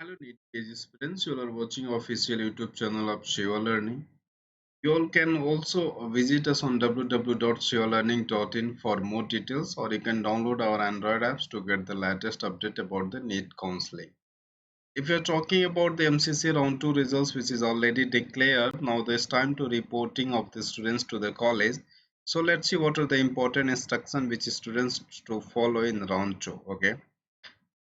Hello, NEET PG students. You are watching official YouTube channel of Shiva Learning. You all can also visit us on www.shivalearning.in for more details, or you can download our Android apps to get the latest update about the NEET counseling. If you're talking about the MCC round 2 results, which is already declared, now there's time to reporting of the students to the college. So let's see what are the important instructions which students to follow in round 2. Okay.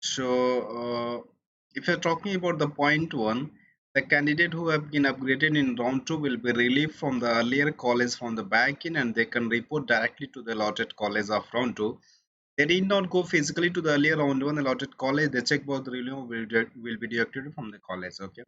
So, if you're talking about the point one, the candidate who have been upgraded in round two will be relieved from the earlier college from the back end, and they can report directly to the allotted college of round two. They did not go physically to the earlier round one allotted college. The check box relief will be deducted from the college. Okay.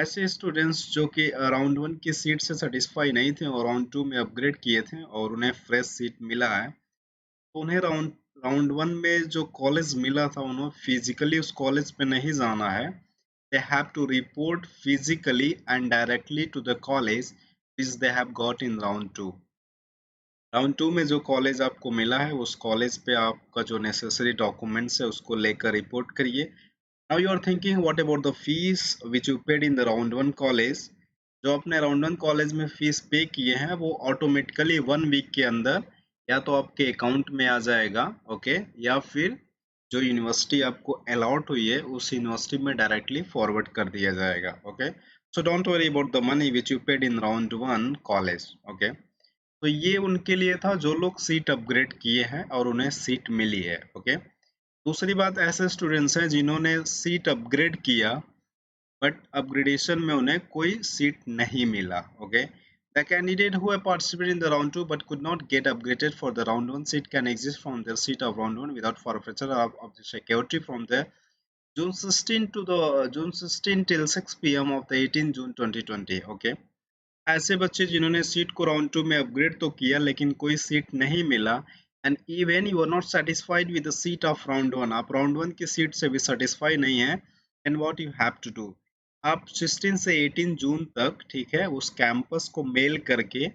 ऐसे students जो कि round one की seat से satisfy नहीं थे और round two में upgrade किए थे और उन्हें फ्रेश सीट मिला है, तो उन्हें राउंड राउंड वन में जो कॉलेज मिला था उन्हें फिजिकली उस कॉलेज पे नहीं जाना है. They have to report physically and directly to the college which they have got in round two में जो कॉलेज आपको मिला है उस कॉलेज पे आपका जो नेसेसरी डॉक्यूमेंट्स है उसको लेकर रिपोर्ट करिए. Now you are thinking what about the fees which you paid in the round one college. जो आपने राउंड वन कॉलेज में फीस पे किए हैं वो ऑटोमेटिकली 1 वीक के अंदर या तो आपके अकाउंट में आ जाएगा. ओके. या फिर जो यूनिवर्सिटी आपको अलॉट हुई है उस यूनिवर्सिटी में डायरेक्टली फॉरवर्ड कर दिया जाएगा. Okay. So don't worry about the money which you paid in round one college. Okay. तो ये उनके लिए था जो लोग सीट अपग्रेड किए हैं और उन्हें सीट मिली है. ओके. दूसरी बात, ऐसे स्टूडेंट्स हैं जिन्होंने सीट अपग्रेड किया बट अपग्रेडेशन में उन्हें कोई सीट नहीं मिला. Okay. The candidate who have participated in the round 2 but could not get upgraded for the round 1 seat can exist from their seat of round 1 without forfeiture of the security from the June 16 till 6 p.m. of the 18 June 2020. Okay. ऐसे बच्चे जिन्होंने seat को round two में upgrade तो किया लेकिन कोई seat नहीं मिला, and even you are not satisfied with the seat of round one, आप राउंड वन की सीट से भी सेटिस्फाई नहीं है, and what you have to do, आप 16 से 18 जून तक, ठीक है, उस कैंपस को मेल करके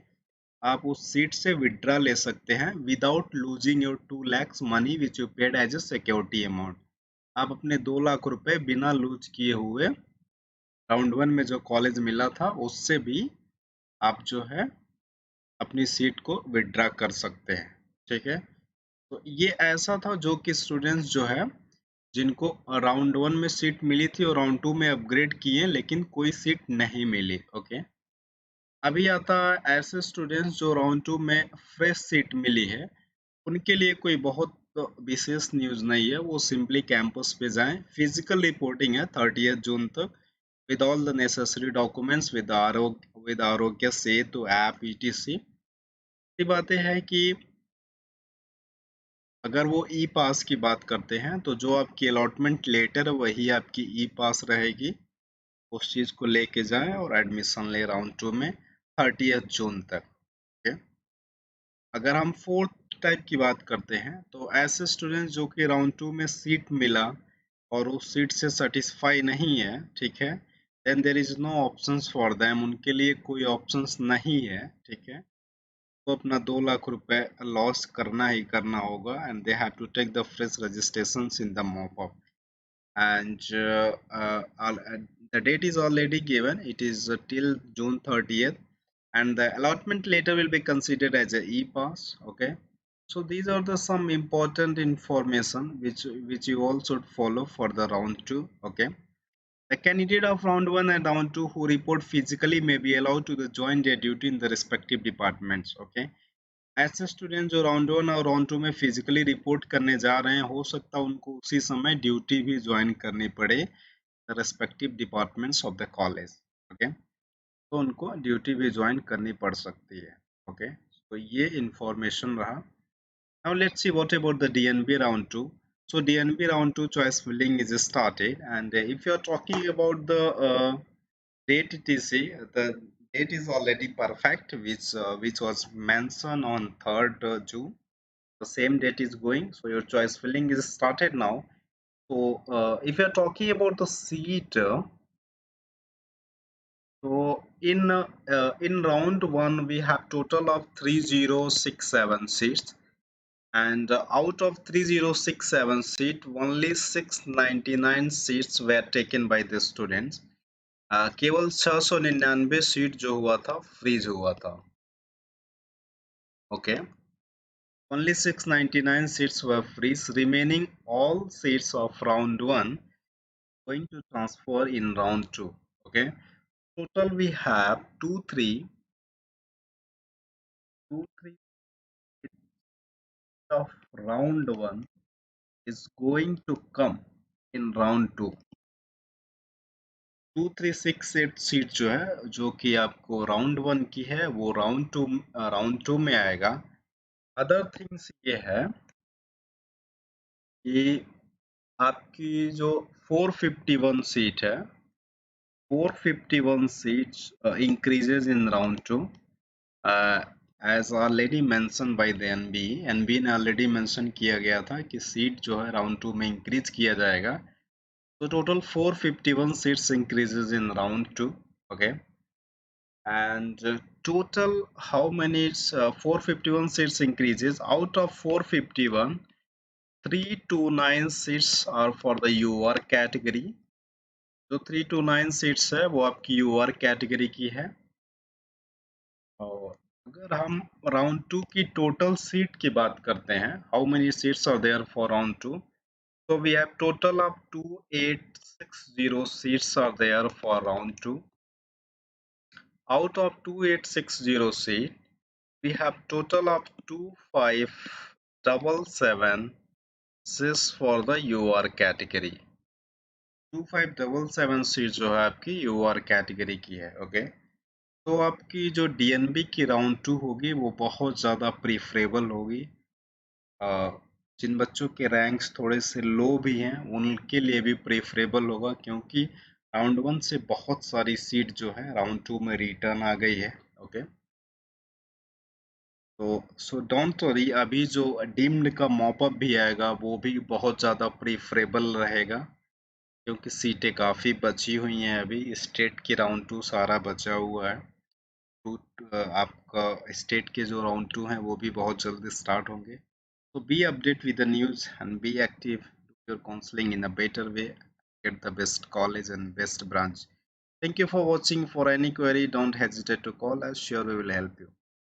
आप उस सीट से विड्रा ले सकते हैं without losing your 2 lakhs money which you paid as a security amount. आप अपने 2 लाख रुपए बिना लूज किए हुए राउंड वन में जो कॉलेज मिला था उससे भी आप जो है अपनी सीट को विड्रा कर सकते हैं. ठीक है. तो ये ऐसा था जो कि स्टूडेंट्स जो है जिनको राउंड वन में सीट मिली थी और राउंड टू में अपग्रेड किए लेकिन कोई सीट नहीं मिली. ओके. अभी आता है ऐसे स्टूडेंट्स जो राउंड टू में फ्रेश सीट मिली है, उनके लिए कोई बहुत विशेष न्यूज़ नहीं है. वो सिंपली कैंपस पे जाएं. फिजिकल रिपोर्टिंग है 30 जून तक with all the necessary documents with Aarogya Setu app ETC. ये बातें हैं कि अगर वो ई पास की बात करते हैं तो जो आपकी अलॉटमेंट लेटर है वही आपकी ई पास रहेगी. उस चीज़ को लेके जाएं और एडमिशन ले राउंड टू में 30 जून तक. ओके. अगर हम फोर्थ टाइप की बात करते हैं तो ऐसे स्टूडेंट्स जो कि राउंड टू में सीट मिला और उस सीट से सेटिस्फाई नहीं है, ठीक है, then there is no options for them, उनके लिए कोई ऑप्शंस नहीं है. ठीक है. तो अपना 2 लाख रुपए लॉस करना ही करना होगा, and they have to take the fresh registration in the mop up. And the date is already given. It is till June 30th, and the allotment later will be considered as a e-pass. Okay. So these are the some important information which you all should follow for the round two. Okay. The candidate of round one and round two who report physically may be allowed to the join their duty in the respective departments. Okay. ऐसे student जो round one और round two में physically report करने जा रहे हैं, हो सकता है उनको उसी समय ड्यूटी भी ज्वाइन करनी पड़े respective departments of the college. Okay. तो उनको ड्यूटी भी ज्वाइन करनी पड़ सकती है. ओके. तो ये इंफॉर्मेशन रहा. Now let's see what about the DNB round to. So DNB round 2 choice filling is started, and if you are talking about the date etc, the date is already perfect, which was mentioned on 3rd June. The same date is going, so your choice filling is started now. So if you are talking about the seat, so in round one we have total of 3067 seats, And out of 3067 seat, only 699 seats were taken by the students. केवल 699 seat जो हुआ था freeze हुआ था. Okay, only 699 seats were freeze. Remaining all seats of round 1 going to transfer in round 2. Okay, total we have 2 3 of round 1 is going to come in round 2. 2368 seat जो है जो कि आपको राउंड 1 की है वो राउंड 2 में आएगा. अदर थिंग्स ये है कि आपकी जो 451 सीट है, 451 seats increases in round 2, as already mentioned by the NBE ने already mention किया गया था कि सीट जो है राउंड 2 में इंक्रीज किया जाएगा. So total 451 seats increases in round 2. Okay, and total how many 451 seats increases. Out of 451, 329 seats are for the UR category. जो 329 सीट्स है वो आपकी यूआर कैटेगरी की है. और अगर हम राउंड 2 की टोटल सीट की बात करते हैं, how many seats are there for round 2, so we have total of 2860 seats are there for round 2. Out of 2860 seats, we have total of 2577 seats for the UR category. 2577 seat जो है आपकी यूआर category की है. Okay, तो आपकी जो DNB की round 2 होगी वो बहुत ज़्यादा प्रीफरेबल होगी. जिन बच्चों के रैंक्स थोड़े से लो भी हैं उनके लिए भी प्रेफरेबल होगा, क्योंकि राउंड 1 से बहुत सारी सीट जो है राउंड 2 में रिटर्न आ गई है. ओके, तो सो डोंट वरी, अभी जो डीम्ड का मॉपअप भी आएगा वो भी बहुत ज़्यादा प्रेफरेबल रहेगा, क्योंकि सीटें काफ़ी बची हुई हैं. अभी स्टेट की राउंड 2 सारा बचा हुआ है. आपका स्टेट के जो राउंड 2 हैं वो भी बहुत जल्दी स्टार्ट होंगे. So be updated with the news and be active. Do your counseling in a better way. Get the best college and best branch. Thank you for watching. For any query, don't hesitate to call us. Sure, we will help you.